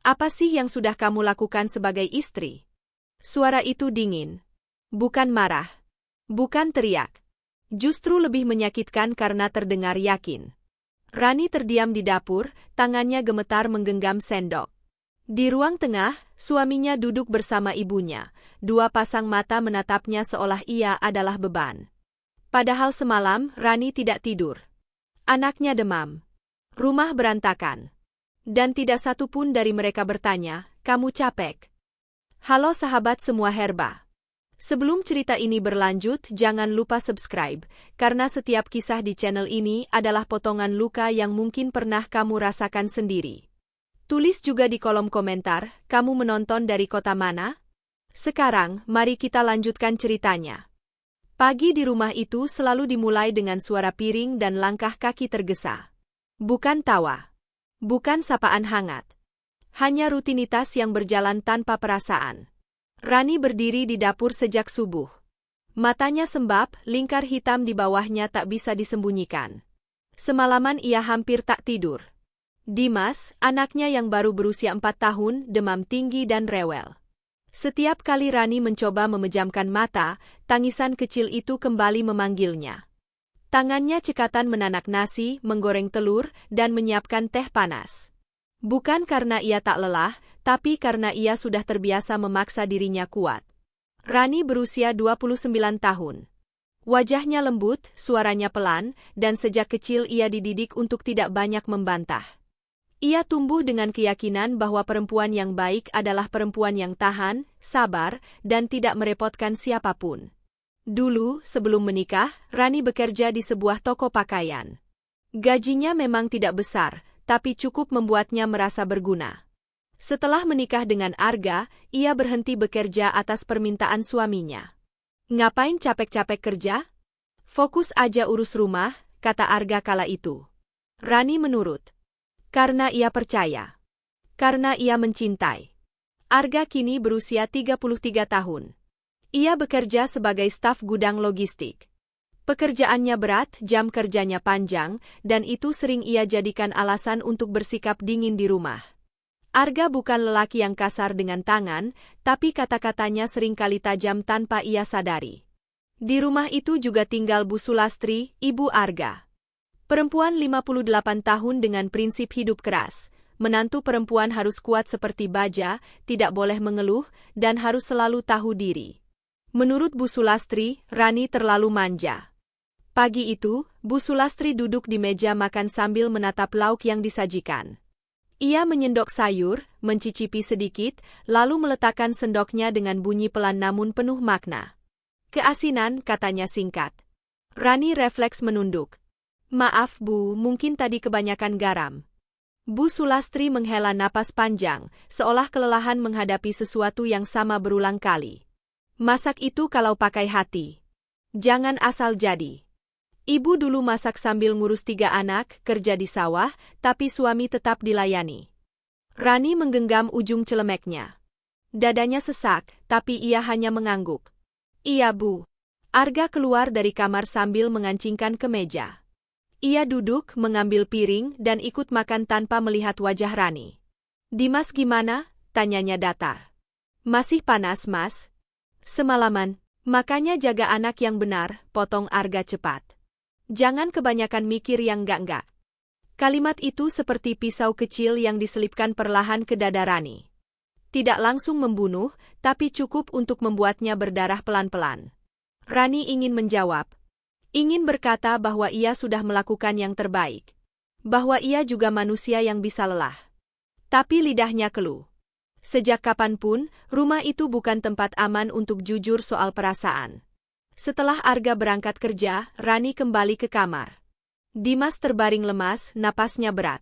Apa sih yang sudah kamu lakukan sebagai istri? Suara itu dingin. Bukan marah. Bukan teriak. Justru lebih menyakitkan karena terdengar yakin. Rani terdiam di dapur, tangannya gemetar menggenggam sendok. Di ruang tengah, suaminya duduk bersama ibunya. Dua pasang mata menatapnya seolah ia adalah beban. Padahal semalam, Rani tidak tidur. Anaknya demam. Rumah berantakan. Dan tidak satu pun dari mereka bertanya, "Kamu capek?" Halo sahabat semua herba. Sebelum cerita ini berlanjut, jangan lupa subscribe, karena setiap kisah di channel ini adalah potongan luka yang mungkin pernah kamu rasakan sendiri. Tulis juga di kolom komentar, kamu menonton dari kota mana? Sekarang, mari kita lanjutkan ceritanya. Pagi di rumah itu selalu dimulai dengan suara piring dan langkah kaki tergesa. Bukan tawa. Bukan sapaan hangat. Hanya rutinitas yang berjalan tanpa perasaan. Rani berdiri di dapur sejak subuh. Matanya sembab, lingkar hitam di bawahnya tak bisa disembunyikan. Semalaman ia hampir tak tidur. Dimas, anaknya yang baru berusia 4 tahun, demam tinggi dan rewel. Setiap kali Rani mencoba memejamkan mata, tangisan kecil itu kembali memanggilnya. Tangannya cekatan menanak nasi, menggoreng telur, dan menyiapkan teh panas. Bukan karena ia tak lelah, tapi karena ia sudah terbiasa memaksa dirinya kuat. Rani berusia 29 tahun. Wajahnya lembut, suaranya pelan, dan sejak kecil ia dididik untuk tidak banyak membantah. Ia tumbuh dengan keyakinan bahwa perempuan yang baik adalah perempuan yang tahan, sabar, dan tidak merepotkan siapapun. Dulu, sebelum menikah, Rani bekerja di sebuah toko pakaian. Gajinya memang tidak besar, tapi cukup membuatnya merasa berguna. Setelah menikah dengan Arga, ia berhenti bekerja atas permintaan suaminya. "Ngapain capek-capek kerja? Fokus aja urus rumah," kata Arga kala itu. Rani menurut. Karena ia percaya. Karena ia mencintai. Arga kini berusia 33 tahun. Ia bekerja sebagai staf gudang logistik. Pekerjaannya berat, jam kerjanya panjang, dan itu sering ia jadikan alasan untuk bersikap dingin di rumah. Arga bukan lelaki yang kasar dengan tangan, tapi kata-katanya seringkali tajam tanpa ia sadari. Di rumah itu juga tinggal Bu Sulastri, ibu Arga. Perempuan 58 tahun dengan prinsip hidup keras. Menantu perempuan harus kuat seperti baja, tidak boleh mengeluh, dan harus selalu tahu diri. Menurut Bu Sulastri, Rani terlalu manja. Pagi itu, Bu Sulastri duduk di meja makan sambil menatap lauk yang disajikan. Ia menyendok sayur, mencicipi sedikit, lalu meletakkan sendoknya dengan bunyi pelan namun penuh makna. "Keasinan," katanya singkat. Rani refleks menunduk. "Maaf Bu, mungkin tadi kebanyakan garam." Bu Sulastri menghela napas panjang, seolah kelelahan menghadapi sesuatu yang sama berulang kali. "Masak itu kalau pakai hati. Jangan asal jadi." Ibu dulu masak sambil ngurus 3 anak, kerja di sawah, tapi suami tetap dilayani. Rani menggenggam ujung celemeknya. Dadanya sesak, tapi ia hanya mengangguk. "Iya Bu." Arga keluar dari kamar sambil mengancingkan ke meja. Ia duduk, mengambil piring, dan ikut makan tanpa melihat wajah Rani. "Dimas gimana?" tanyanya datar. "Masih panas, Mas. Semalaman, makanya jaga anak yang benar," potong Arga cepat. "Jangan kebanyakan mikir yang enggak-enggak." Kalimat itu seperti pisau kecil yang diselipkan perlahan ke dada Rani. Tidak langsung membunuh, tapi cukup untuk membuatnya berdarah pelan-pelan. Rani ingin menjawab. Ingin berkata bahwa ia sudah melakukan yang terbaik. Bahwa ia juga manusia yang bisa lelah. Tapi lidahnya keluh. Sejak kapanpun, rumah itu bukan tempat aman untuk jujur soal perasaan. Setelah Arga berangkat kerja, Rani kembali ke kamar. Dimas terbaring lemas, napasnya berat.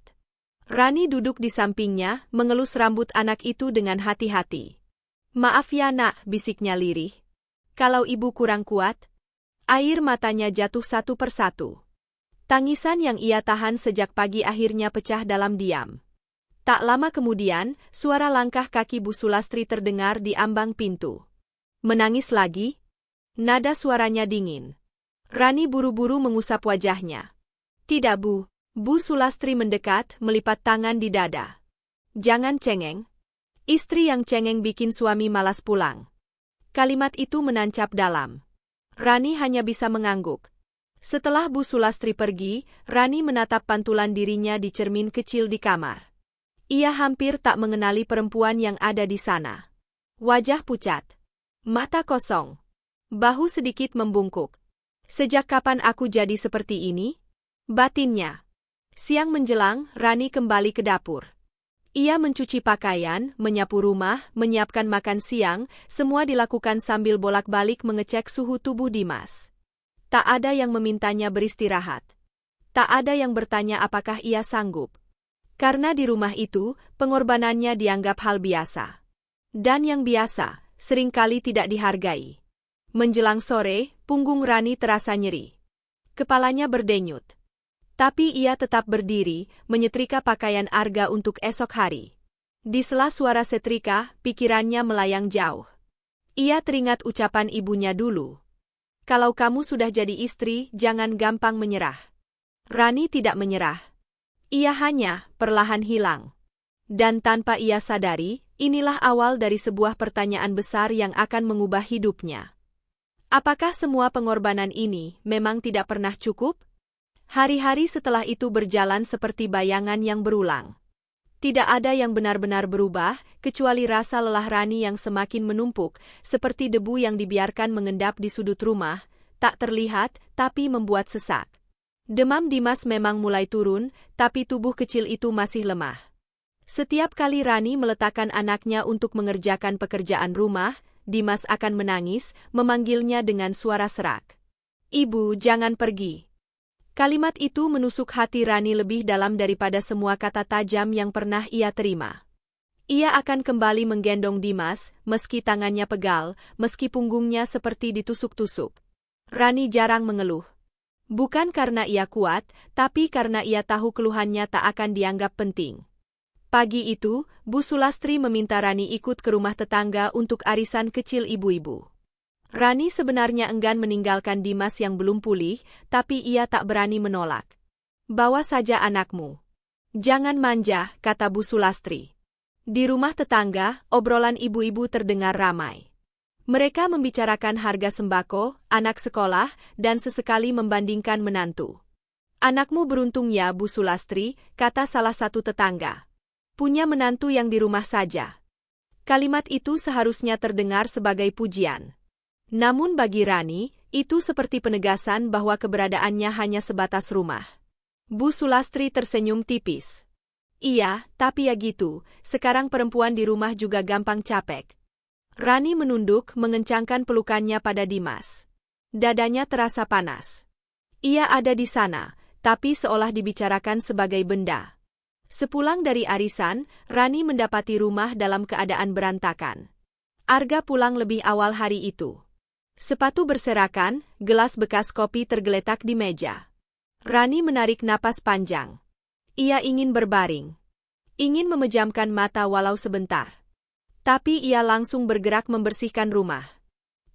Rani duduk di sampingnya, mengelus rambut anak itu dengan hati-hati. "Maaf ya nak," bisiknya lirih. "Kalau ibu kurang kuat." Air matanya jatuh satu persatu. Tangisan yang ia tahan sejak pagi akhirnya pecah dalam diam. Tak lama kemudian, suara langkah kaki Bu Sulastri terdengar di ambang pintu. "Menangis lagi?" Nada suaranya dingin. Rani buru-buru mengusap wajahnya. "Tidak Bu." Bu Sulastri mendekat, melipat tangan di dada. "Jangan cengeng. Istri yang cengeng bikin suami malas pulang. Kalimat itu menancap dalam. Rani hanya bisa mengangguk. Setelah Bu Sulastri pergi, Rani menatap pantulan dirinya di cermin kecil di kamar. Ia hampir tak mengenali perempuan yang ada di sana. Wajah pucat. Mata kosong. Bahu sedikit membungkuk. Sejak kapan aku jadi seperti ini? Batinnya. Siang menjelang, Rani kembali ke dapur. Ia mencuci pakaian, menyapu rumah, menyiapkan makan siang, semua dilakukan sambil bolak-balik mengecek suhu tubuh Dimas. Tak ada yang memintanya beristirahat. Tak ada yang bertanya apakah ia sanggup. Karena di rumah itu, pengorbanannya dianggap hal biasa. Dan yang biasa, seringkali tidak dihargai. Menjelang sore, punggung Rani terasa nyeri. Kepalanya berdenyut. Tapi ia tetap berdiri, menyetrika pakaian Arga untuk esok hari. Di sela suara setrika, pikirannya melayang jauh. Ia teringat ucapan ibunya dulu. Kalau kamu sudah jadi istri, jangan gampang menyerah. Rani tidak menyerah. Ia hanya perlahan hilang. Dan tanpa ia sadari, inilah awal dari sebuah pertanyaan besar yang akan mengubah hidupnya. Apakah semua pengorbanan ini memang tidak pernah cukup? Hari-hari setelah itu berjalan seperti bayangan yang berulang. Tidak ada yang benar-benar berubah, kecuali rasa lelah Rani yang semakin menumpuk, seperti debu yang dibiarkan mengendap di sudut rumah, tak terlihat, tapi membuat sesak. Demam Dimas memang mulai turun, tapi tubuh kecil itu masih lemah. Setiap kali Rani meletakkan anaknya untuk mengerjakan pekerjaan rumah, Dimas akan menangis, memanggilnya dengan suara serak. "Ibu, jangan pergi." Kalimat itu menusuk hati Rani lebih dalam daripada semua kata tajam yang pernah ia terima. Ia akan kembali menggendong Dimas, meski tangannya pegal, meski punggungnya seperti ditusuk-tusuk. Rani jarang mengeluh. Bukan karena ia kuat, tapi karena ia tahu keluhannya tak akan dianggap penting. Pagi itu, Bu Sulastri meminta Rani ikut ke rumah tetangga untuk arisan kecil ibu-ibu. Rani sebenarnya enggan meninggalkan Dimas yang belum pulih, tapi ia tak berani menolak. "Bawa saja anakmu. Jangan manja," kata Bu Sulastri. Di rumah tetangga, obrolan ibu-ibu terdengar ramai. Mereka membicarakan harga sembako, anak sekolah, dan sesekali membandingkan menantu. "Anakmu beruntung ya, Bu Sulastri," kata salah satu tetangga. "Punya menantu yang di rumah saja." Kalimat itu seharusnya terdengar sebagai pujian. Namun bagi Rani, itu seperti penegasan bahwa keberadaannya hanya sebatas rumah. Bu Sulastri tersenyum tipis. "Iya, tapi ya gitu, sekarang perempuan di rumah juga gampang capek." Rani menunduk, mengencangkan pelukannya pada Dimas. Dadanya terasa panas. Ia ada di sana, tapi seolah dibicarakan sebagai benda. Sepulang dari arisan, Rani mendapati rumah dalam keadaan berantakan. Arga pulang lebih awal hari itu. Sepatu berserakan, gelas bekas kopi tergeletak di meja. Rani menarik napas panjang. Ia ingin berbaring. Ingin memejamkan mata walau sebentar. Tapi ia langsung bergerak membersihkan rumah.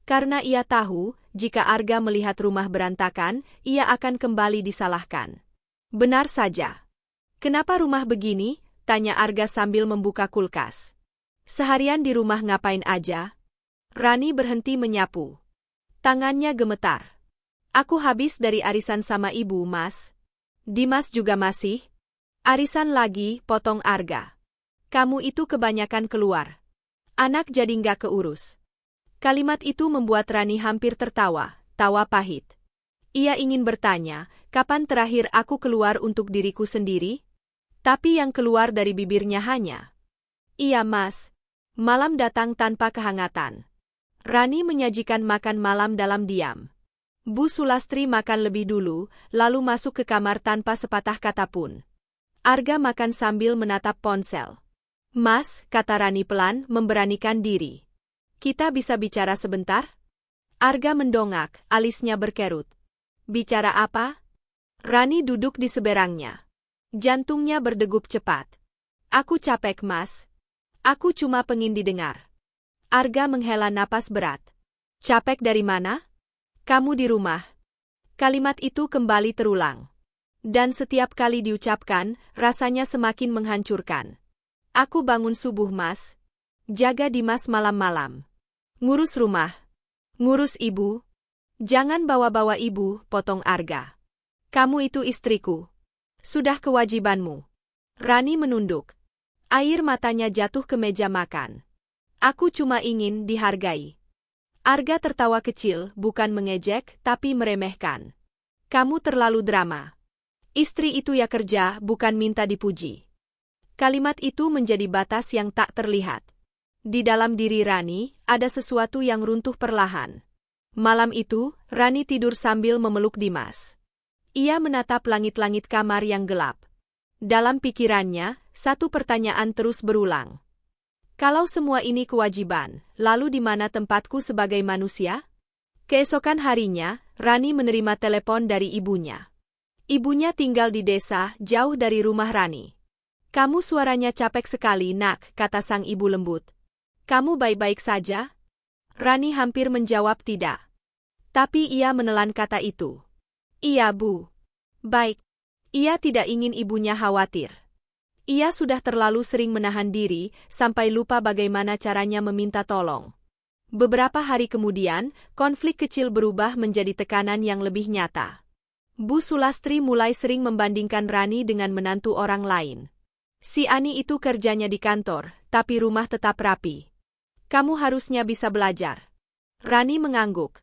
Karena ia tahu, jika Arga melihat rumah berantakan, ia akan kembali disalahkan. "Benar saja. Kenapa rumah begini?" tanya Arga sambil membuka kulkas. "Seharian di rumah ngapain aja?" Rani berhenti menyapu. Tangannya gemetar. "Aku habis dari arisan sama ibu, Mas." "Dimas juga masih?" "Arisan lagi," potong Arga. "Kamu itu kebanyakan keluar. Anak jadi nggak keurus." Kalimat itu membuat Rani hampir tertawa, tawa pahit. Ia ingin bertanya, kapan terakhir aku keluar untuk diriku sendiri? Tapi yang keluar dari bibirnya hanya, "Iya, Mas." Malam datang tanpa kehangatan. Rani menyajikan makan malam dalam diam. Bu Sulastri makan lebih dulu, lalu masuk ke kamar tanpa sepatah kata pun. Arga makan sambil menatap ponsel. "Mas," kata Rani pelan, memberanikan diri. "Kita bisa bicara sebentar?" Arga mendongak, alisnya berkerut. "Bicara apa?" Rani duduk di seberangnya. Jantungnya berdegup cepat. "Aku capek, Mas. Aku cuma pengin didengar." Arga menghela napas berat. "Capek dari mana?" "Kamu di rumah." Kalimat itu kembali terulang. Dan setiap kali diucapkan, rasanya semakin menghancurkan. "Aku bangun subuh, Mas. Jaga Dimas malam-malam. Ngurus rumah. Ngurus ibu. Jangan bawa-bawa ibu, potong Arga. Kamu itu istriku. Sudah kewajibanmu. Rani menunduk. Air matanya jatuh ke meja makan. Aku cuma ingin dihargai. Arga tertawa kecil, bukan mengejek, tapi meremehkan. Kamu terlalu drama. Istri itu ya kerja, bukan minta dipuji. Kalimat itu menjadi batas yang tak terlihat. Di dalam diri Rani, ada sesuatu yang runtuh perlahan. Malam itu, Rani tidur sambil memeluk Dimas. Ia menatap langit-langit kamar yang gelap. Dalam pikirannya, satu pertanyaan terus berulang. Kalau semua ini kewajiban, lalu di mana tempatku sebagai manusia? Keesokan harinya, Rani menerima telepon dari ibunya. Ibunya tinggal di desa, jauh dari rumah Rani. Kamu suaranya capek sekali, nak, kata sang ibu lembut. Kamu baik-baik saja? Rani hampir menjawab tidak. Tapi ia menelan kata itu. Iya, Bu. Baik. Ia tidak ingin ibunya khawatir. Ia sudah terlalu sering menahan diri, sampai lupa bagaimana caranya meminta tolong. Beberapa hari kemudian, konflik kecil berubah menjadi tekanan yang lebih nyata. Bu Sulastri mulai sering membandingkan Rani dengan menantu orang lain. Si Ani itu kerjanya di kantor, tapi rumah tetap rapi. Kamu harusnya bisa belajar. Rani mengangguk.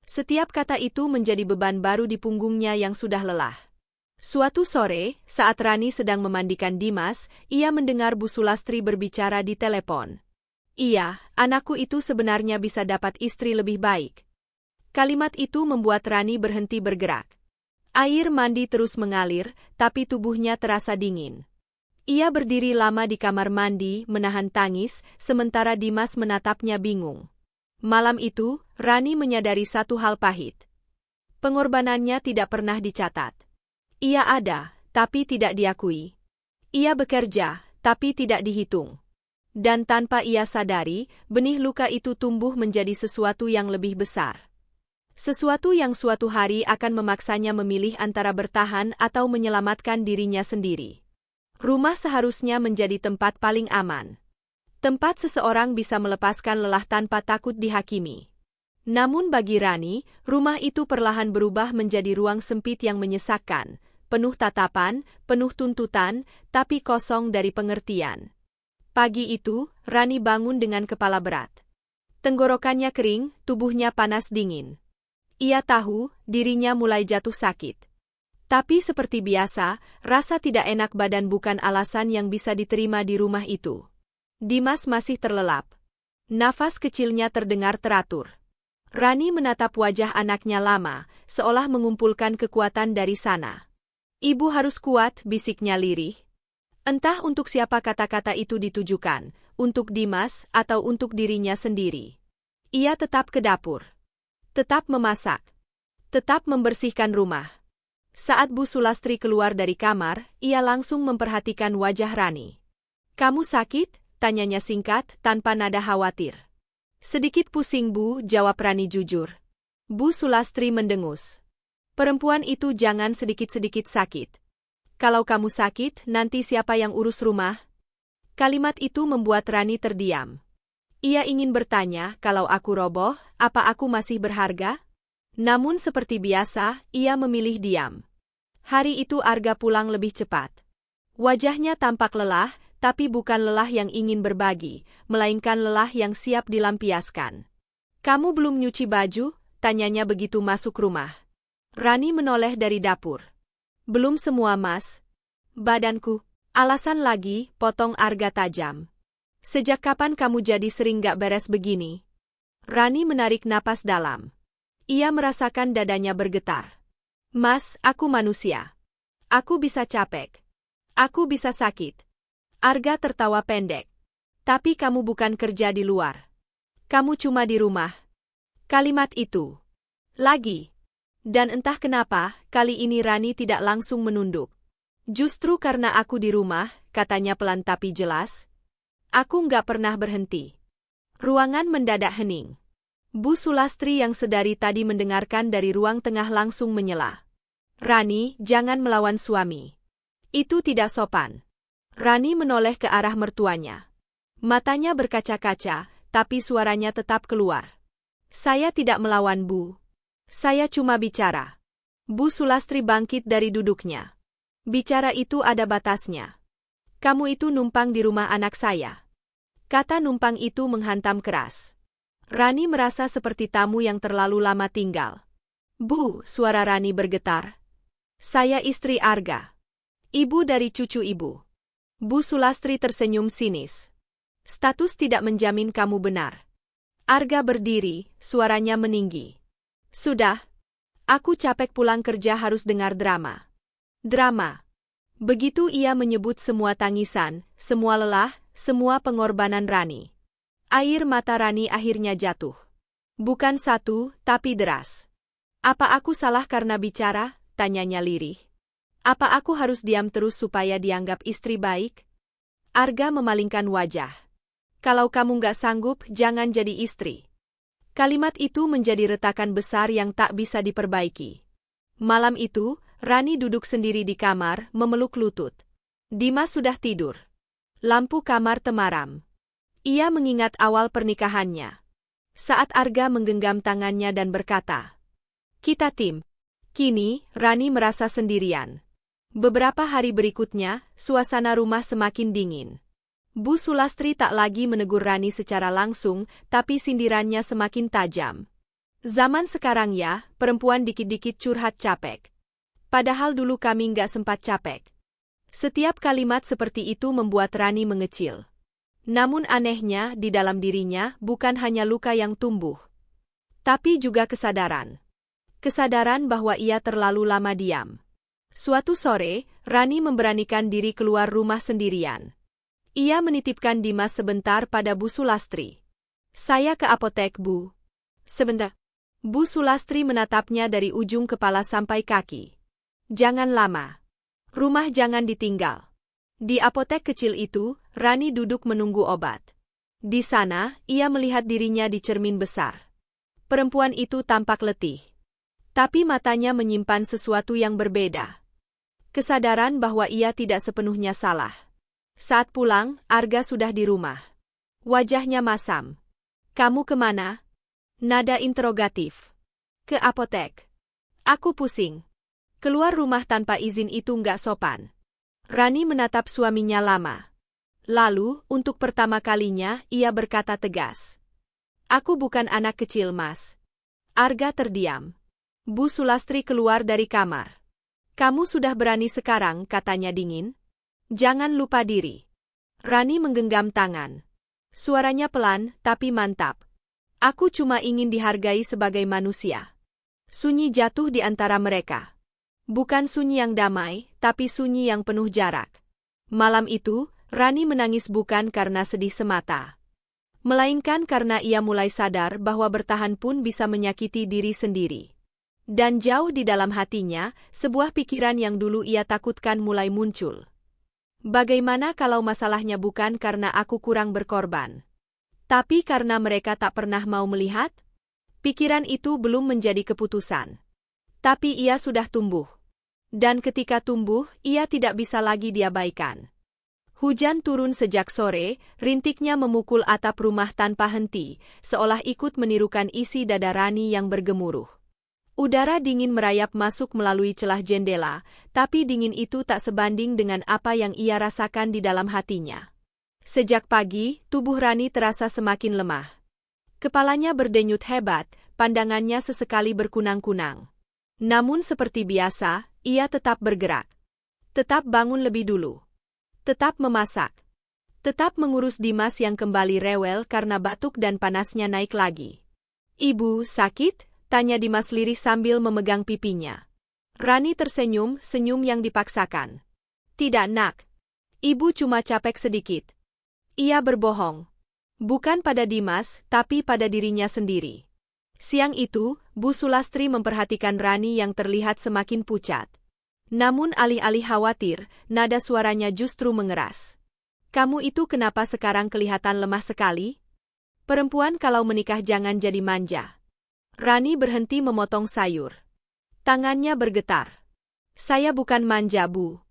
Setiap kata itu menjadi beban baru di punggungnya yang sudah lelah. Suatu sore, saat Rani sedang memandikan Dimas, ia mendengar Bu Sulastri berbicara di telepon. Iya, anakku itu sebenarnya bisa dapat istri lebih baik. Kalimat itu membuat Rani berhenti bergerak. Air mandi terus mengalir, tapi tubuhnya terasa dingin. Ia berdiri lama di kamar mandi, menahan tangis, sementara Dimas menatapnya bingung. Malam itu, Rani menyadari satu hal pahit. Pengorbanannya tidak pernah dicatat. Ia ada, tapi tidak diakui. Ia bekerja, tapi tidak dihitung. Dan tanpa ia sadari, benih luka itu tumbuh menjadi sesuatu yang lebih besar. Sesuatu yang suatu hari akan memaksanya memilih antara bertahan atau menyelamatkan dirinya sendiri. Rumah seharusnya menjadi tempat paling aman. Tempat seseorang bisa melepaskan lelah tanpa takut dihakimi. Namun bagi Rani, rumah itu perlahan berubah menjadi ruang sempit yang menyesakkan, penuh tatapan, penuh tuntutan, tapi kosong dari pengertian. Pagi itu, Rani bangun dengan kepala berat. Tenggorokannya kering, tubuhnya panas dingin. Ia tahu, dirinya mulai jatuh sakit. Tapi seperti biasa, rasa tidak enak badan bukan alasan yang bisa diterima di rumah itu. Dimas masih terlelap. Nafas kecilnya terdengar teratur. Rani menatap wajah anaknya lama, seolah mengumpulkan kekuatan dari sana. Ibu harus kuat, bisiknya lirih. Entah untuk siapa kata-kata itu ditujukan, untuk Dimas atau untuk dirinya sendiri. Ia tetap ke dapur. Tetap memasak. Tetap membersihkan rumah. Saat Bu Sulastri keluar dari kamar, ia langsung memperhatikan wajah Rani. Kamu sakit? Tanyanya singkat, tanpa nada khawatir. Sedikit pusing, Bu, jawab Rani jujur. Bu Sulastri mendengus. Perempuan itu jangan sedikit-sedikit sakit. Kalau kamu sakit, nanti siapa yang urus rumah? Kalimat itu membuat Rani terdiam. Ia ingin bertanya, kalau aku roboh, apa aku masih berharga? Namun seperti biasa, ia memilih diam. Hari itu Arga pulang lebih cepat. Wajahnya tampak lelah, tapi bukan lelah yang ingin berbagi, melainkan lelah yang siap dilampiaskan. Kamu belum nyuci baju? Tanyanya begitu masuk rumah. Rani menoleh dari dapur. Belum semua, Mas. Badanku. Alasan lagi, potong Arga tajam. Sejak kapan kamu jadi sering gak beres begini? Rani menarik napas dalam. Ia merasakan dadanya bergetar. Mas, aku manusia. Aku bisa capek. Aku bisa sakit. Arga tertawa pendek. Tapi kamu bukan kerja di luar. Kamu cuma di rumah. Kalimat itu. Lagi. Dan entah kenapa, kali ini Rani tidak langsung menunduk. Justru karena aku di rumah, katanya pelan tapi jelas. Aku nggak pernah berhenti. Ruangan mendadak hening. Bu Sulastri yang sedari tadi mendengarkan dari ruang tengah langsung menyela. Rani, jangan melawan suami. Itu tidak sopan. Rani menoleh ke arah mertuanya. Matanya berkaca-kaca, tapi suaranya tetap keluar. Saya tidak melawan Bu. Saya cuma bicara. Bu Sulastri bangkit dari duduknya. Bicara itu ada batasnya. Kamu itu numpang di rumah anak saya. Kata numpang itu menghantam keras. Rani merasa seperti tamu yang terlalu lama tinggal. Bu, suara Rani bergetar. Saya istri Arga. Ibu dari cucu ibu. Bu Sulastri tersenyum sinis. Status tidak menjamin kamu benar. Arga berdiri, suaranya meninggi. Sudah. Aku capek pulang kerja harus dengar drama. Drama. Begitu ia menyebut semua tangisan, semua lelah, semua pengorbanan Rani. Air mata Rani akhirnya jatuh. Bukan satu, tapi deras. Apa aku salah karena bicara? Tanyanya lirih. Apa aku harus diam terus supaya dianggap istri baik? Arga memalingkan wajah. Kalau kamu nggak sanggup, jangan jadi istri. Kalimat itu menjadi retakan besar yang tak bisa diperbaiki. Malam itu, Rani duduk sendiri di kamar, memeluk lutut. Dimas sudah tidur. Lampu kamar temaram. Ia mengingat awal pernikahannya. Saat Arga menggenggam tangannya dan berkata, "Kita tim." Kini, Rani merasa sendirian. Beberapa hari berikutnya, suasana rumah semakin dingin. Bu Sulastri tak lagi menegur Rani secara langsung, tapi sindirannya semakin tajam. Zaman sekarang ya, perempuan dikit-dikit curhat capek. Padahal dulu kami nggak sempat capek. Setiap kalimat seperti itu membuat Rani mengecil. Namun anehnya, di dalam dirinya bukan hanya luka yang tumbuh, tapi juga kesadaran. Kesadaran bahwa ia terlalu lama diam. Suatu sore, Rani memberanikan diri keluar rumah sendirian. Ia menitipkan Dimas sebentar pada Bu Sulastri. "Saya ke apotek, Bu." "Sebentar." Bu Sulastri menatapnya dari ujung kepala sampai kaki. "Jangan lama. Rumah jangan ditinggal." Di apotek kecil itu, Rani duduk menunggu obat. Di sana, ia melihat dirinya di cermin besar. Perempuan itu tampak letih. Tapi matanya menyimpan sesuatu yang berbeda. Kesadaran bahwa ia tidak sepenuhnya salah. Saat pulang, Arga sudah di rumah. Wajahnya masam. "Kamu kemana?" Nada interrogatif. "Ke apotek." "Aku pusing. Keluar rumah tanpa izin itu nggak sopan." Rani menatap suaminya lama. Lalu, untuk pertama kalinya, ia berkata tegas. "Aku bukan anak kecil, Mas." Arga terdiam. Bu Sulastri keluar dari kamar. "Kamu sudah berani sekarang," katanya dingin. "Jangan lupa diri." Rani menggenggam tangan. Suaranya pelan, tapi mantap. "Aku cuma ingin dihargai sebagai manusia." Sunyi jatuh di antara mereka. Bukan sunyi yang damai, tapi sunyi yang penuh jarak. Malam itu, Rani menangis bukan karena sedih semata, melainkan karena ia mulai sadar bahwa bertahan pun bisa menyakiti diri sendiri. Dan jauh di dalam hatinya, sebuah pikiran yang dulu ia takutkan mulai muncul. Bagaimana kalau masalahnya bukan karena aku kurang berkorban, tapi karena mereka tak pernah mau melihat? Pikiran itu belum menjadi keputusan. Tapi ia sudah tumbuh. Dan ketika tumbuh, ia tidak bisa lagi diabaikan. Hujan turun sejak sore, rintiknya memukul atap rumah tanpa henti, seolah ikut menirukan isi dada Rani yang bergemuruh. Udara dingin merayap masuk melalui celah jendela, tapi dingin itu tak sebanding dengan apa yang ia rasakan di dalam hatinya. Sejak pagi, tubuh Rani terasa semakin lemah. Kepalanya berdenyut hebat, pandangannya sesekali berkunang-kunang. Namun seperti biasa, ia tetap bergerak. Tetap bangun lebih dulu. Tetap memasak. Tetap mengurus Dimas yang kembali rewel karena batuk dan panasnya naik lagi. "Ibu sakit?" tanya Dimas lirih sambil memegang pipinya. Rani tersenyum, senyum yang dipaksakan. "Tidak, Nak. Ibu cuma capek sedikit." Ia berbohong. Bukan pada Dimas, tapi pada dirinya sendiri. Siang itu, Bu Sulastri memperhatikan Rani yang terlihat semakin pucat. Namun alih-alih khawatir, nada suaranya justru mengeras. "Kamu itu kenapa sekarang kelihatan lemah sekali? Perempuan kalau menikah jangan jadi manja." Rani berhenti memotong sayur. Tangannya bergetar. "Saya bukan manja, Bu.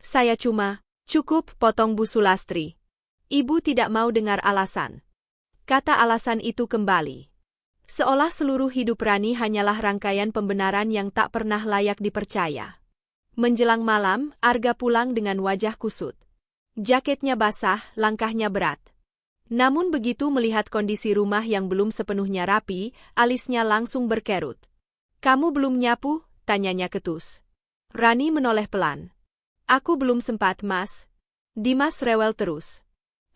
Saya cuma..." "Cukup," potong Bu Sulastri. Ibu tidak mau dengar alasan. Kata alasan itu kembali. Seolah seluruh hidup Rani hanyalah rangkaian pembenaran yang tak pernah layak dipercaya. Menjelang malam, Arga pulang dengan wajah kusut. Jaketnya basah, langkahnya berat. Namun begitu melihat kondisi rumah yang belum sepenuhnya rapi, alisnya langsung berkerut. "Kamu belum nyapu?" tanyanya ketus. Rani menoleh pelan. "Aku belum sempat, Mas." Dimas rewel terus.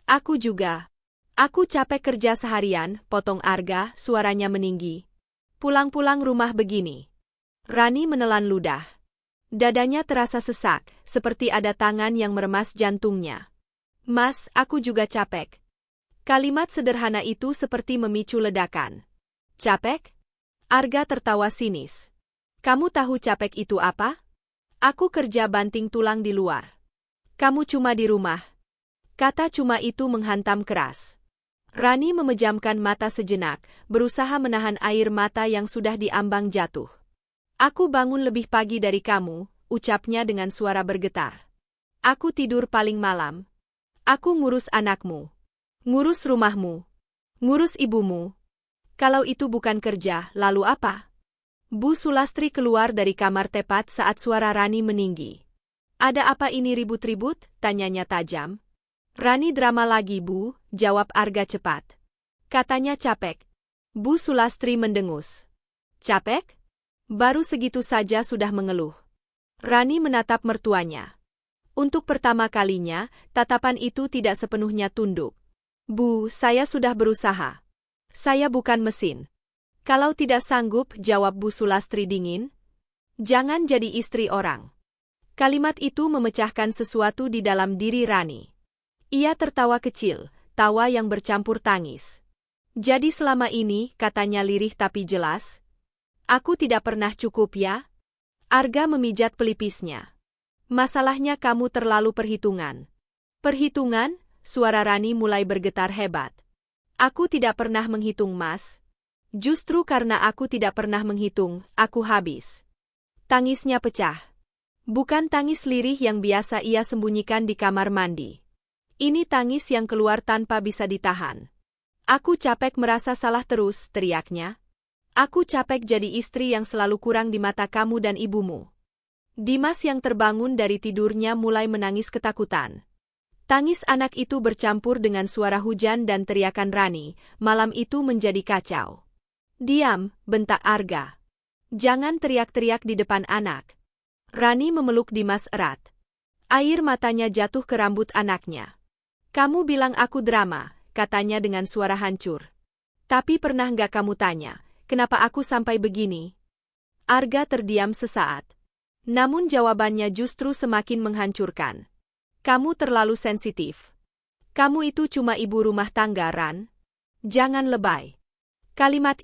"Aku juga. Aku capek kerja seharian," potong Arga, suaranya meninggi. "Pulang-pulang rumah begini." Rani menelan ludah. Dadanya terasa sesak, seperti ada tangan yang meremas jantungnya. "Mas, aku juga capek." Kalimat sederhana itu seperti memicu ledakan. "Capek?" Arga tertawa sinis. "Kamu tahu capek itu apa? Aku kerja banting tulang di luar. Kamu cuma di rumah." Kata cuma itu menghantam keras. Rani memejamkan mata sejenak, berusaha menahan air mata yang sudah diambang jatuh. "Aku bangun lebih pagi dari kamu," ucapnya dengan suara bergetar. "Aku tidur paling malam. Aku ngurus anakmu. Ngurus rumahmu. Ngurus ibumu. Kalau itu bukan kerja, lalu apa?" Bu Sulastri keluar dari kamar tepat saat suara Rani meninggi. "Ada apa ini ribut-ribut?" tanyanya tajam. "Rani drama lagi, Bu," jawab Arga cepat. "Katanya capek." Bu Sulastri mendengus. "Capek?" Baru segitu saja sudah mengeluh. Rani menatap mertuanya. Untuk pertama kalinya, tatapan itu tidak sepenuhnya tunduk. "Bu, saya sudah berusaha. Saya bukan mesin." "Kalau tidak sanggup," jawab Bu Sulastri dingin, "jangan jadi istri orang." Kalimat itu memecahkan sesuatu di dalam diri Rani. Ia tertawa kecil, tawa yang bercampur tangis. "Jadi selama ini," katanya lirih tapi jelas, "aku tidak pernah cukup ya?" Arga memijat pelipisnya. "Masalahnya kamu terlalu perhitungan." "Perhitungan?" Suara Rani mulai bergetar hebat. "Aku tidak pernah menghitung, Mas. Justru karena aku tidak pernah menghitung, aku habis." Tangisnya pecah. Bukan tangis lirih yang biasa ia sembunyikan di kamar mandi. Ini tangis yang keluar tanpa bisa ditahan. "Aku capek merasa salah terus," teriaknya. "Aku capek jadi istri yang selalu kurang di mata kamu dan ibumu." Dimas yang terbangun dari tidurnya mulai menangis ketakutan. Tangis anak itu bercampur dengan suara hujan dan teriakan Rani. Malam itu menjadi kacau. "Diam," bentak Arga. "Jangan teriak-teriak di depan anak." Rani memeluk Dimas erat. Air matanya jatuh ke rambut anaknya. "Kamu bilang aku drama," katanya dengan suara hancur. "Tapi pernah nggak kamu tanya, kenapa aku sampai begini?" Arga terdiam sesaat. Namun jawabannya justru semakin menghancurkan. "Kamu terlalu sensitif. Kamu itu cuma ibu rumah tangga, Ran. Jangan lebay." Kalimat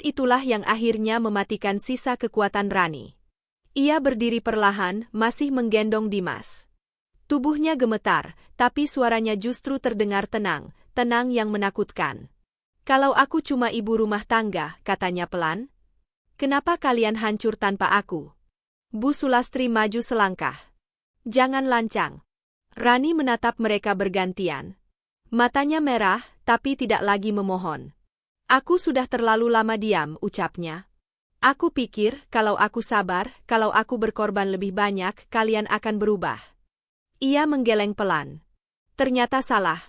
itulah yang akhirnya mematikan sisa kekuatan Rani. Ia berdiri perlahan, masih menggendong Dimas. Tubuhnya gemetar, tapi suaranya justru terdengar tenang, tenang yang menakutkan. "Kalau aku cuma ibu rumah tangga," katanya pelan, "kenapa kalian hancur tanpa aku?" Bu Sulastri maju selangkah. "Jangan lancang." Rani menatap mereka bergantian. Matanya merah, tapi tidak lagi memohon. "Aku sudah terlalu lama diam," ucapnya. "Aku pikir, kalau aku sabar, kalau aku berkorban lebih banyak, kalian akan berubah." Ia menggeleng pelan. "Ternyata salah."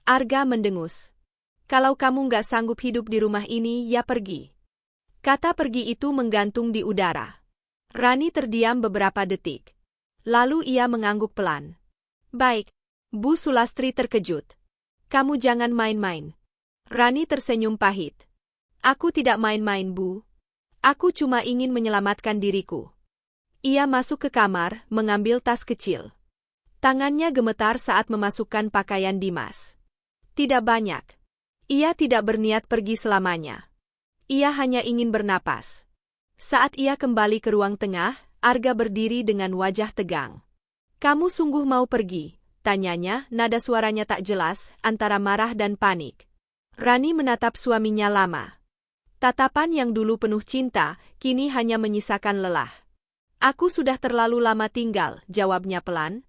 Arga mendengus. "Kalau kamu nggak sanggup hidup di rumah ini, ya pergi." Kata pergi itu menggantung di udara. Rani terdiam beberapa detik. Lalu ia mengangguk pelan. "Baik." Bu Sulastri terkejut. "Kamu jangan main-main." Rani tersenyum pahit. "Aku tidak main-main, Bu. Aku cuma ingin menyelamatkan diriku." Ia masuk ke kamar, mengambil tas kecil. Tangannya gemetar saat memasukkan pakaian Dimas. Tidak banyak. Ia tidak berniat pergi selamanya. Ia hanya ingin bernapas. Saat ia kembali ke ruang tengah, Arga berdiri dengan wajah tegang. "Kamu sungguh mau pergi?" tanyanya, nada suaranya tak jelas, antara marah dan panik. Rani menatap suaminya lama. Tatapan yang dulu penuh cinta, kini hanya menyisakan lelah. "Aku sudah terlalu lama tinggal," jawabnya pelan.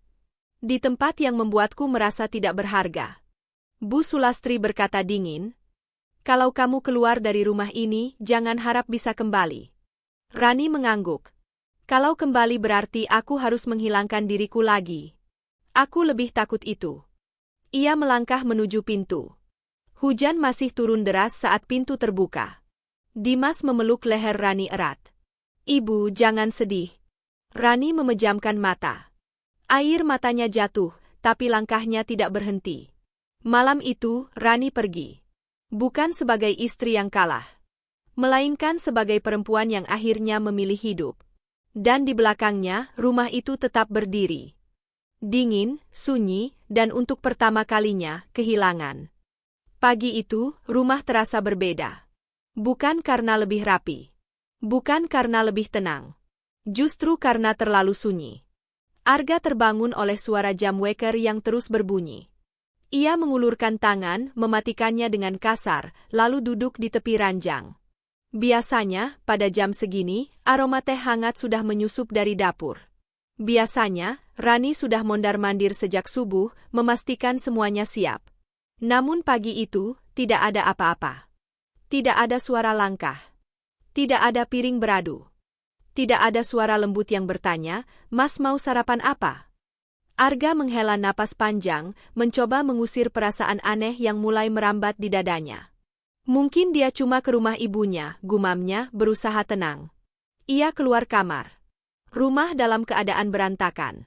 Di tempat yang membuatku merasa tidak berharga. Bu Sulastri berkata dingin, "Kalau kamu keluar dari rumah ini, jangan harap bisa kembali." Rani mengangguk. "Kalau kembali berarti aku harus menghilangkan diriku lagi. Aku lebih takut itu." Ia melangkah menuju pintu. Hujan masih turun deras saat pintu terbuka. Dimas memeluk leher Rani erat. "Ibu, jangan sedih." Rani memejamkan mata. Air matanya jatuh, tapi langkahnya tidak berhenti. Malam itu, Rani pergi. Bukan sebagai istri yang kalah, melainkan sebagai perempuan yang akhirnya memilih hidup. Dan di belakangnya, rumah itu tetap berdiri. Dingin, sunyi, dan untuk pertama kalinya, kehilangan. Pagi itu, rumah terasa berbeda. Bukan karena lebih rapi. Bukan karena lebih tenang. Justru karena terlalu sunyi. Arga terbangun oleh suara jam weker yang terus berbunyi. Ia mengulurkan tangan, mematikannya dengan kasar, lalu duduk di tepi ranjang. Biasanya, pada jam segini, aroma teh hangat sudah menyusup dari dapur. Biasanya, Rani sudah mondar-mandir sejak subuh, memastikan semuanya siap. Namun pagi itu, tidak ada apa-apa. Tidak ada suara langkah. Tidak ada piring beradu. Tidak ada suara lembut yang bertanya, "Mas mau sarapan apa?" Arga menghela napas panjang, mencoba mengusir perasaan aneh yang mulai merambat di dadanya. Mungkin dia cuma ke rumah ibunya, gumamnya, berusaha tenang. Ia keluar kamar. Rumah dalam keadaan berantakan.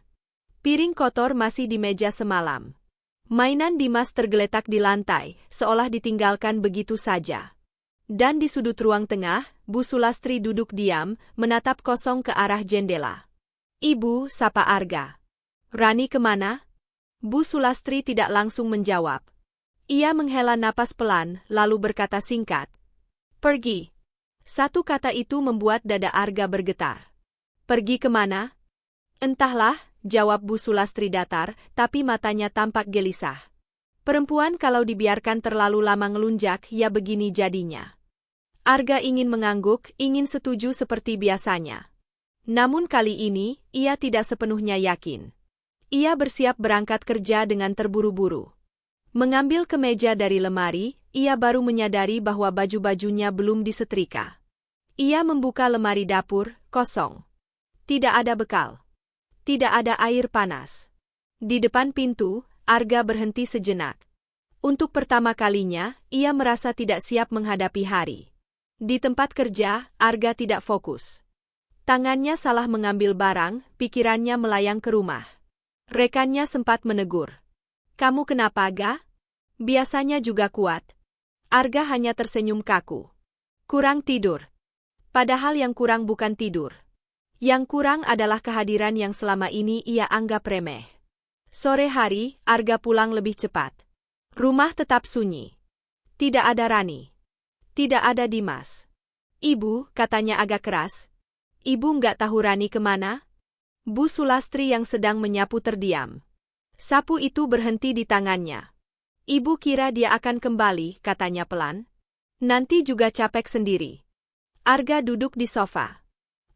Piring kotor masih di meja semalam. Mainan Dimas tergeletak di lantai, seolah ditinggalkan begitu saja. Dan di sudut ruang tengah, Bu Sulastri duduk diam, menatap kosong ke arah jendela. "Ibu," sapa Arga. "Rani kemana?" Bu Sulastri tidak langsung menjawab. Ia menghela napas pelan, lalu berkata singkat, "Pergi." Satu kata itu membuat dada Arga bergetar. "Pergi kemana?" "Entahlah," jawab Bu Sulastri datar, tapi matanya tampak gelisah. Perempuan kalau dibiarkan terlalu lama ngelunjak, ya begini jadinya. Arga ingin mengangguk, ingin setuju seperti biasanya. Namun kali ini, ia tidak sepenuhnya yakin. Ia bersiap berangkat kerja dengan terburu-buru. Mengambil kemeja dari lemari, ia baru menyadari bahwa baju-bajunya belum disetrika. Ia membuka lemari dapur, kosong. Tidak ada bekal. Tidak ada air panas. Di depan pintu, Arga berhenti sejenak. Untuk pertama kalinya, ia merasa tidak siap menghadapi hari. Di tempat kerja, Arga tidak fokus. Tangannya salah mengambil barang, pikirannya melayang ke rumah. Rekannya sempat menegur. "Kamu kenapa, Aga? Biasanya juga kuat." Arga hanya tersenyum kaku. "Kurang tidur." Padahal yang kurang bukan tidur. Yang kurang adalah kehadiran yang selama ini ia anggap remeh. Sore hari, Arga pulang lebih cepat. Rumah tetap sunyi. Tidak ada Rani. Tidak ada Dimas. "Ibu," katanya agak keras. "Ibu nggak tahu Rani kemana?" Bu Sulastri yang sedang menyapu terdiam. Sapu itu berhenti di tangannya. "Ibu kira dia akan kembali," katanya pelan. "Nanti juga capek sendiri." Arga duduk di sofa.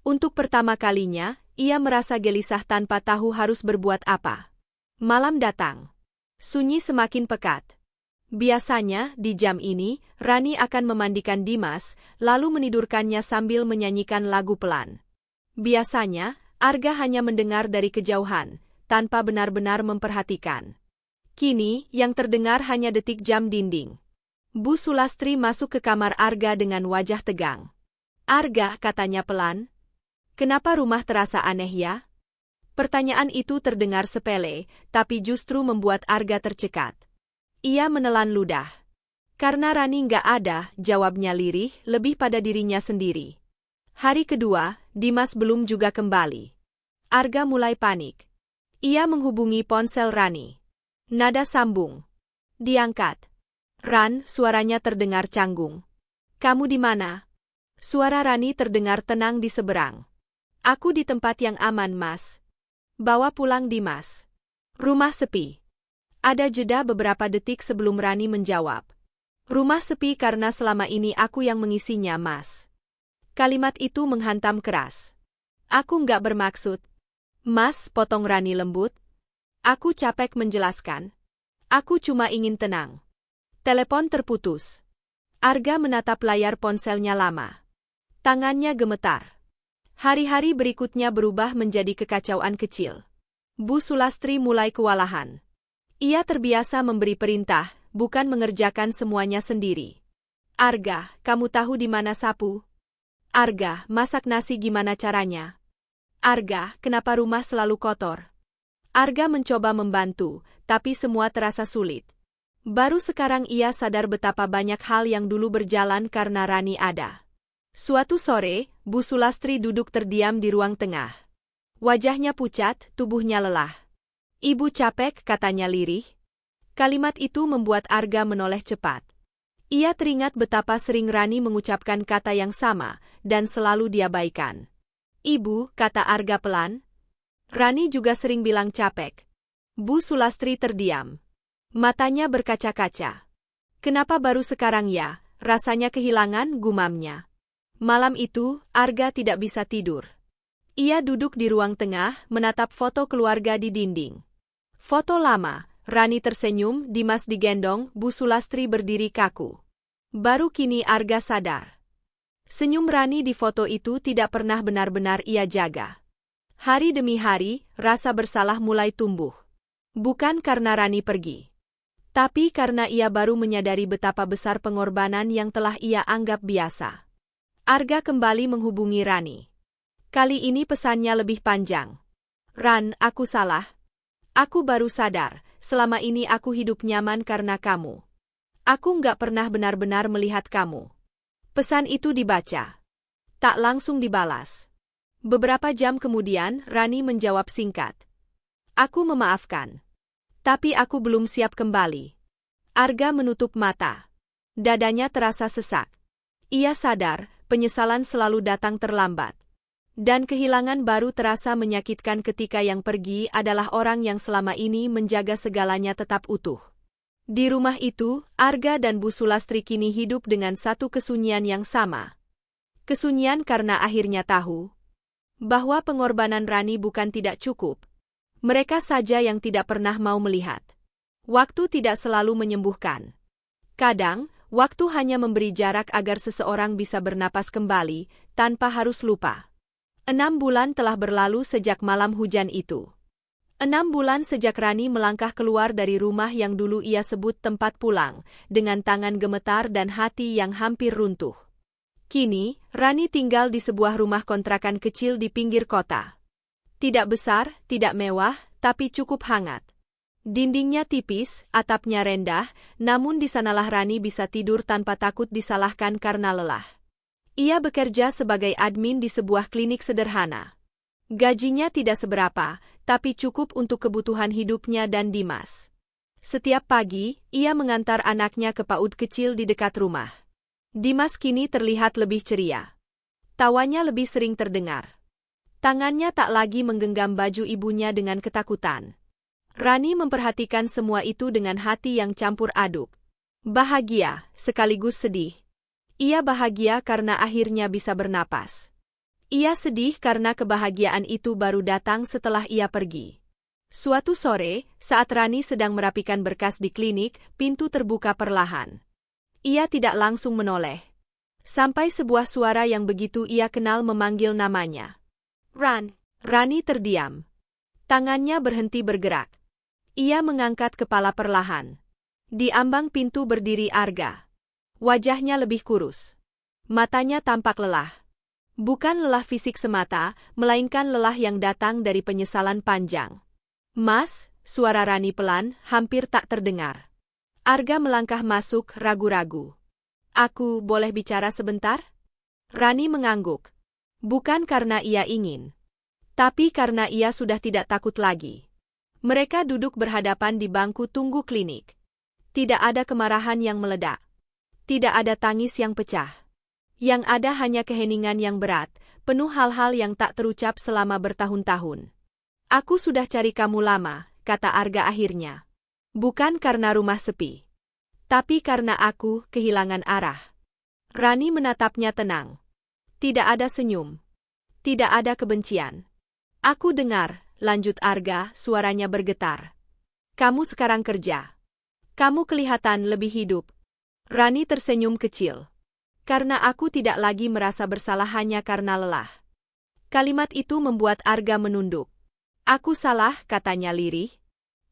Untuk pertama kalinya, ia merasa gelisah tanpa tahu harus berbuat apa. Malam datang. Sunyi semakin pekat. Biasanya, di jam ini, Rani akan memandikan Dimas, lalu menidurkannya sambil menyanyikan lagu pelan. Biasanya, Arga hanya mendengar dari kejauhan, tanpa benar-benar memperhatikan. Kini, yang terdengar hanya detik jam dinding. Bu Sulastri masuk ke kamar Arga dengan wajah tegang. "Arga," katanya pelan. "Kenapa rumah terasa aneh ya?" Pertanyaan itu terdengar sepele, tapi justru membuat Arga tercekat. Ia menelan ludah. "Karena Rani nggak ada," jawabnya lirih, lebih pada dirinya sendiri. Hari kedua, Dimas belum juga kembali. Arga mulai panik. Ia menghubungi ponsel Rani. Nada sambung. Diangkat. "Ran," suaranya terdengar canggung. "Kamu di mana?" Suara Rani terdengar tenang di seberang. "Aku di tempat yang aman, Mas. Bawa pulang Dimas." Rumah sepi. Ada jeda beberapa detik sebelum Rani menjawab. "Rumah sepi karena selama ini aku yang mengisinya, Mas." Kalimat itu menghantam keras. "Aku nggak bermaksud." "Mas," potong Rani lembut. Aku capek menjelaskan. Aku cuma ingin tenang. Telepon terputus. Arga menatap layar ponselnya lama. Tangannya gemetar. Hari-hari berikutnya berubah menjadi kekacauan kecil. Bu Sulastri mulai kewalahan. Ia terbiasa memberi perintah, bukan mengerjakan semuanya sendiri. Arga, kamu tahu di mana sapu? Arga, masak nasi gimana caranya? Arga, kenapa rumah selalu kotor? Arga mencoba membantu, tapi semua terasa sulit. Baru sekarang ia sadar betapa banyak hal yang dulu berjalan karena Rani ada. Suatu sore, Bu Sulastri duduk terdiam di ruang tengah. Wajahnya pucat, tubuhnya lelah. Ibu capek, katanya lirih. Kalimat itu membuat Arga menoleh cepat. Ia teringat betapa sering Rani mengucapkan kata yang sama, dan selalu diabaikan. Ibu, kata Arga pelan. Rani juga sering bilang capek. Bu Sulastri terdiam. Matanya berkaca-kaca. Kenapa baru sekarang ya? Rasanya kehilangan, gumamnya. Malam itu, Arga tidak bisa tidur. Ia duduk di ruang tengah, menatap foto keluarga di dinding. Foto lama, Rani tersenyum, Dimas digendong, Bu Sulastri berdiri kaku. Baru kini Arga sadar. Senyum Rani di foto itu tidak pernah benar-benar ia jaga. Hari demi hari, rasa bersalah mulai tumbuh. Bukan karena Rani pergi. Tapi karena ia baru menyadari betapa besar pengorbanan yang telah ia anggap biasa. Arga kembali menghubungi Rani. Kali ini pesannya lebih panjang. Ran, aku salah. Aku baru sadar, selama ini aku hidup nyaman karena kamu. Aku nggak pernah benar-benar melihat kamu. Pesan itu dibaca. Tak langsung dibalas. Beberapa jam kemudian, Rani menjawab singkat. Aku memaafkan. Tapi aku belum siap kembali. Arga menutup mata. Dadanya terasa sesak. Ia sadar, penyesalan selalu datang terlambat. Dan kehilangan baru terasa menyakitkan ketika yang pergi adalah orang yang selama ini menjaga segalanya tetap utuh. Di rumah itu, Arga dan Bu Sulastri kini hidup dengan satu kesunyian yang sama. Kesunyian karena akhirnya tahu bahwa pengorbanan Rani bukan tidak cukup. Mereka saja yang tidak pernah mau melihat. Waktu tidak selalu menyembuhkan. Kadang, waktu hanya memberi jarak agar seseorang bisa bernapas kembali, tanpa harus lupa. 6 bulan telah berlalu sejak malam hujan itu. 6 bulan sejak Rani melangkah keluar dari rumah yang dulu ia sebut tempat pulang, dengan tangan gemetar dan hati yang hampir runtuh. Kini, Rani tinggal di sebuah rumah kontrakan kecil di pinggir kota. Tidak besar, tidak mewah, tapi cukup hangat. Dindingnya tipis, atapnya rendah, namun di sanalah Rani bisa tidur tanpa takut disalahkan karena lelah. Ia bekerja sebagai admin di sebuah klinik sederhana. Gajinya tidak seberapa, tapi cukup untuk kebutuhan hidupnya dan Dimas. Setiap pagi, ia mengantar anaknya ke PAUD kecil di dekat rumah. Dimas kini terlihat lebih ceria. Tawanya lebih sering terdengar. Tangannya tak lagi menggenggam baju ibunya dengan ketakutan. Rani memperhatikan semua itu dengan hati yang campur aduk. Bahagia, sekaligus sedih. Ia bahagia karena akhirnya bisa bernapas. Ia sedih karena kebahagiaan itu baru datang setelah ia pergi. Suatu sore, saat Rani sedang merapikan berkas di klinik, pintu terbuka perlahan. Ia tidak langsung menoleh. Sampai sebuah suara yang begitu ia kenal memanggil namanya. Ran. Rani terdiam. Tangannya berhenti bergerak. Ia mengangkat kepala perlahan. Di ambang pintu berdiri Arga. Wajahnya lebih kurus. Matanya tampak lelah. Bukan lelah fisik semata, melainkan lelah yang datang dari penyesalan panjang. Mas, suara Rani pelan, hampir tak terdengar. Arga melangkah masuk, ragu-ragu. Aku boleh bicara sebentar? Rani mengangguk. Bukan karena ia ingin. Tapi karena ia sudah tidak takut lagi. Mereka duduk berhadapan di bangku tunggu klinik. Tidak ada kemarahan yang meledak. Tidak ada tangis yang pecah. Yang ada hanya keheningan yang berat, penuh hal-hal yang tak terucap selama bertahun-tahun. Aku sudah cari kamu lama, kata Arga akhirnya. Bukan karena rumah sepi. Tapi karena aku kehilangan arah. Rani menatapnya tenang. Tidak ada senyum. Tidak ada kebencian. Aku dengar, lanjut Arga, suaranya bergetar. Kamu sekarang kerja. Kamu kelihatan lebih hidup. Rani tersenyum kecil. Karena aku tidak lagi merasa bersalah hanya karena lelah. Kalimat itu membuat Arga menunduk. Aku salah, katanya lirih.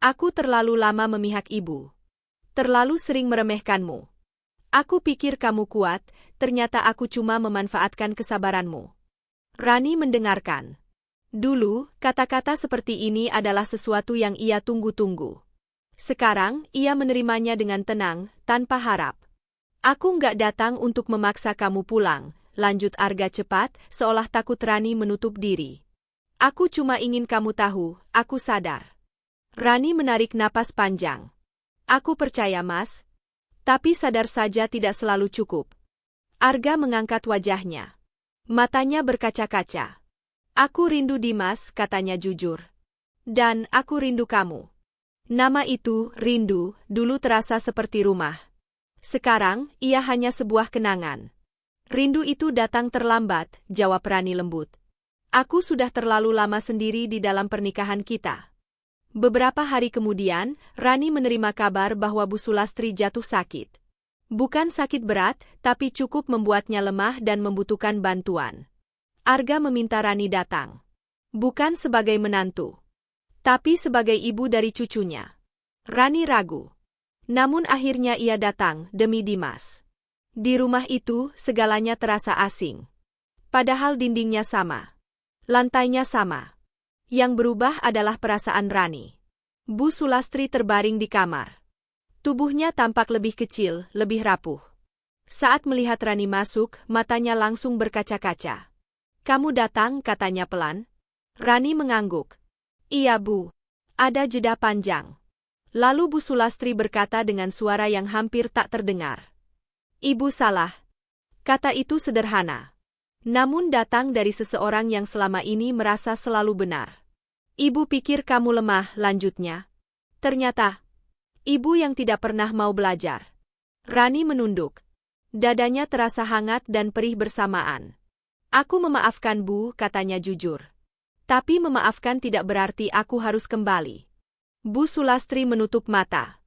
Aku terlalu lama memihak ibu. Terlalu sering meremehkanmu. Aku pikir kamu kuat, ternyata aku cuma memanfaatkan kesabaranmu. Rani mendengarkan. Dulu, kata-kata seperti ini adalah sesuatu yang ia tunggu-tunggu. Sekarang, ia menerimanya dengan tenang, tanpa harap. Aku nggak datang untuk memaksa kamu pulang, lanjut Arga cepat, seolah takut Rani menutup diri. Aku cuma ingin kamu tahu, aku sadar. Rani menarik napas panjang. Aku percaya, Mas. Tapi sadar saja tidak selalu cukup. Arga mengangkat wajahnya. Matanya berkaca-kaca. Aku rindu Dimas, katanya jujur. Dan aku rindu kamu. Nama itu, rindu, dulu terasa seperti rumah. Sekarang, ia hanya sebuah kenangan. Rindu itu datang terlambat, jawab Rani lembut. Aku sudah terlalu lama sendiri di dalam pernikahan kita. Beberapa hari kemudian, Rani menerima kabar bahwa Bu Sulastri jatuh sakit. Bukan sakit berat, tapi cukup membuatnya lemah dan membutuhkan bantuan. Arga meminta Rani datang. Bukan sebagai menantu, tapi sebagai ibu dari cucunya. Rani ragu. Namun akhirnya ia datang demi Dimas. Di rumah itu, segalanya terasa asing. Padahal dindingnya sama. Lantainya sama. Yang berubah adalah perasaan Rani. Bu Sulastri terbaring di kamar. Tubuhnya tampak lebih kecil, lebih rapuh. Saat melihat Rani masuk, matanya langsung berkaca-kaca. Kamu datang, katanya pelan. Rani mengangguk. Iya, Bu. Ada jeda panjang. Lalu Bu Sulastri berkata dengan suara yang hampir tak terdengar. Ibu salah. Kata itu sederhana. Namun datang dari seseorang yang selama ini merasa selalu benar. Ibu pikir kamu lemah, lanjutnya. Ternyata, ibu yang tidak pernah mau belajar. Rani menunduk. Dadanya terasa hangat dan perih bersamaan. Aku memaafkan Bu, katanya jujur. Tapi memaafkan tidak berarti aku harus kembali. Bu Sulastri menutup mata.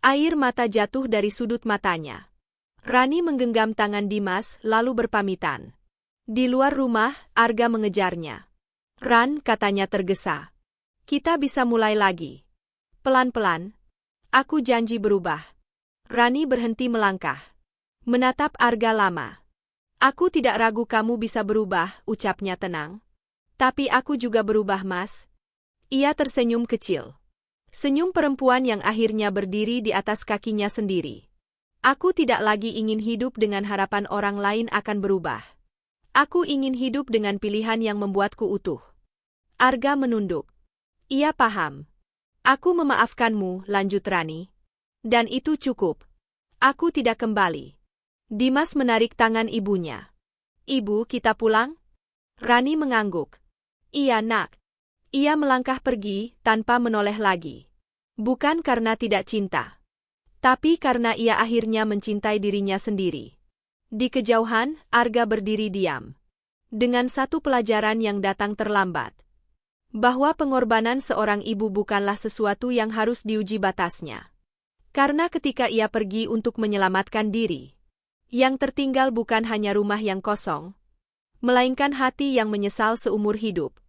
Air mata jatuh dari sudut matanya. Rani menggenggam tangan Dimas lalu berpamitan. Di luar rumah, Arga mengejarnya. Ran, katanya tergesa. Kita bisa mulai lagi. Pelan-pelan. Aku janji berubah. Rani berhenti melangkah. Menatap Arga lama. Aku tidak ragu kamu bisa berubah, ucapnya tenang. Tapi aku juga berubah, Mas. Ia tersenyum kecil. Senyum perempuan yang akhirnya berdiri di atas kakinya sendiri. Aku tidak lagi ingin hidup dengan harapan orang lain akan berubah. Aku ingin hidup dengan pilihan yang membuatku utuh. Arga menunduk. Ia paham. Aku memaafkanmu, lanjut Rani. Dan itu cukup. Aku tidak kembali. Dimas menarik tangan ibunya. Ibu, kita pulang? Rani mengangguk. Iya, nak. Ia melangkah pergi, tanpa menoleh lagi. Bukan karena tidak cinta. Tapi karena ia akhirnya mencintai dirinya sendiri. Di kejauhan, Arga berdiri diam. Dengan satu pelajaran yang datang terlambat. Bahwa pengorbanan seorang ibu bukanlah sesuatu yang harus diuji batasnya. Karena ketika ia pergi untuk menyelamatkan diri, yang tertinggal bukan hanya rumah yang kosong, melainkan hati yang menyesal seumur hidup.